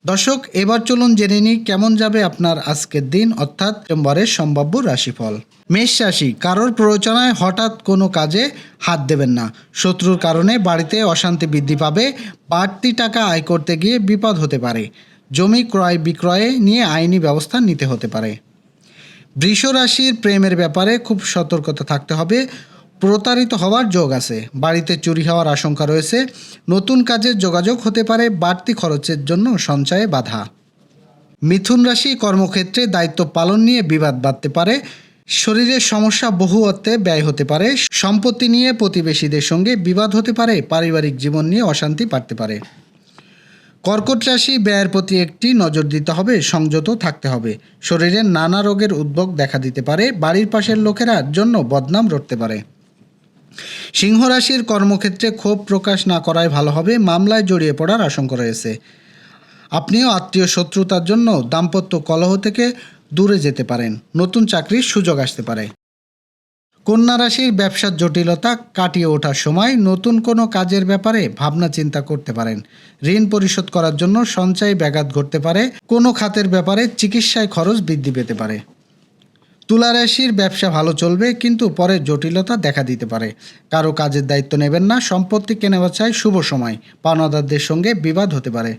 দর্শক, এবার চলুন জেনে নিই কেমন যাবে আপনার আজকের দিন অর্থাৎ সেপ্টেম্বরের সম্ভাব্য রাশিফল। মেষ রাশি, কারোর প্ররোচনায় হঠাৎ কোনো কাজে হাত দেবেন না। শত্রুর কারণে বাড়িতে অশান্তি বৃদ্ধি পাবে। বাড়তি টাকা আয় করতে গিয়ে বিপদ হতে পারে। জমি ক্রয় বিক্রয়ে নিয়ে আইনি ব্যবস্থা নিতে হতে পারে। বৃষ রাশির প্রেমের ব্যাপারে খুব সতর্কতা থাকতে হবে। প্রতারিত হওয়ার যোগ আছে। বাড়িতে চুরি হওয়ার আশঙ্কা রয়েছে। নতুন কাজের যোগাযোগ হতে পারে। বাড়তি খরচের জন্য সঞ্চয়ে বাধা। মিথুন রাশি, কর্মক্ষেত্রে দায়িত্ব পালন নিয়ে বিবাদ বাড়তে পারে। শরীরের সমস্যা বহু অর্থে ব্যয় হতে পারে। সম্পত্তি নিয়ে প্রতিবেশীদের সঙ্গে বিবাদ হতে পারে। পারিবারিক জীবন নিয়ে অশান্তি বাড়তে পারে। কর্কট রাশি, ব্যয়ের প্রতি একটি নজর দিতে হবে। সংযত থাকতে হবে। শরীরে নানা রোগের উদ্ভব দেখা দিতে পারে। বাড়ির পাশের লোকেরা জন্য বদনাম রটতে পারে। সিংহ রাশির, কর্মক্ষেত্রে ক্ষোভ প্রকাশ না করাই ভালো হবে। মামলায় জড়িয়ে পড়ার আশঙ্কা রয়েছে। আপনিও আত্মীয় শত্রুতার জন্য দাম্পত্য কলহ থেকে দূরে যেতে পারেন। নতুন চাকরির সুযোগ আসতে পারে। কন্যা রাশির, ব্যবসার জটিলতা কাটিয়ে ওঠার সময়। নতুন কোনো কাজের ব্যাপারে ভাবনা চিন্তা করতে পারেন। ঋণ পরিশোধ করার জন্য সঞ্চয়ে ব্যাঘাত ঘটতে পারে। কোনো খাতের ব্যাপারে চিকিৎসায় খরচ বৃদ্ধি পেতে পারে। তুলা রাশির, ব্যবসা ভালো চলবে কিন্তু পরে জটিলতা দেখা দিতে পারে। কারো কাজের দায়িত্ব নেবেন না। সম্পত্তি কেনাবেচায় শুভ সময়। পাওনাদারদের সঙ্গে বিবাদ হতে পারে।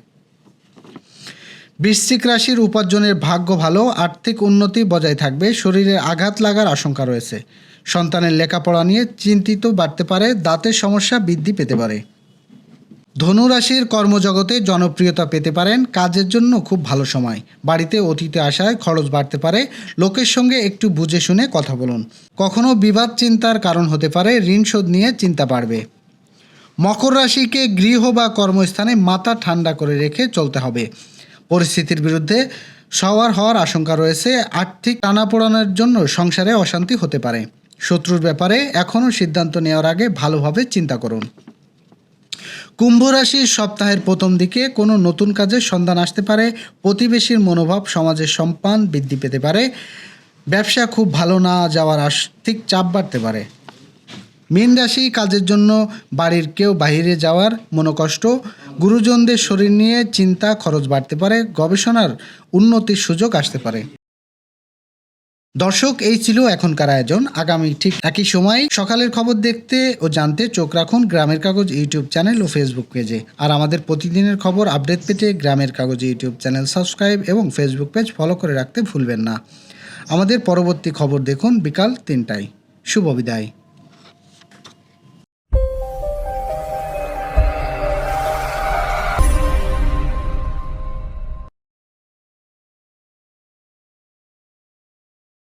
বৃশ্চিক রাশির, উপার্জনের ভাগ্য ভালো। আর্থিক উন্নতি বজায় থাকবে। শরীরে আঘাত লাগার আশঙ্কা রয়েছে। সন্তানের লেখাপড়া নিয়ে চিন্তিত বাড়তে পারে। দাঁতের সমস্যা বৃদ্ধি পেতে পারে। ধনু রাশির, কর্মজগতে জনপ্রিয়তা পেতে পারেন। কাজের জন্য খুব ভালো সময়। বাড়িতে অতিথি আসায় খরচ বাড়তে পারে। লোকের সঙ্গে একটু বুঝে শুনে কথা বলুন। কখনো বিবাদ চিন্তার কারণ হতে পারে। ঋণ শোধ নিয়ে চিন্তা বাড়বে। মকর রাশিকে, গৃহ বা কর্মস্থানে মাথা ঠান্ডা করে রেখে চলতে হবে। পরিস্থিতির বিরুদ্ধে সওয়ার হওয়ার আশঙ্কা রয়েছে। আর্থিক টানাপোড়েনের জন্য সংসারে অশান্তি হতে পারে। শত্রুর ব্যাপারে এখনও সিদ্ধান্ত নেওয়ার আগে ভালোভাবে চিন্তা করুন। কুম্ভ রাশির, সপ্তাহের প্রথম দিকে কোনো নতুন কাজের সন্ধান আসতে পারে। প্রতিবেশীর মনোভাব সমাজের সম্মান বৃদ্ধি পেতে পারে। ব্যবসা খুব ভালো না যাওয়ার আর্থিক চাপ বাড়তে পারে। মীন রাশি, কাজের জন্য বাড়ির কেউ বাইরে যাওয়ার মনোকষ্ট। গুরুজনদের শরীর নিয়ে চিন্তা, খরচ বাড়তে পারে। গবেষণার উন্নতির সুযোগ আসতে পারে। দর্শক, এই ছিল এখনকার আয়োজন। আগামী ঠিক একই সময় সকালের খবর দেখতে ও জানতে চোখ রাখুন গ্রামের কাগজ ইউটিউব চ্যানেল ও ফেসবুক পেজে। আর আমাদের প্রতিদিনের খবর আপডেট পেতে গ্রামের কাগজ ইউটিউব চ্যানেল সাবস্ক্রাইব এবং ফেসবুক পেজ ফলো করে রাখতে ভুলবেন না। আমাদের পরবর্তী খবর দেখুন বিকাল 3টায়। শুভ বিদায়।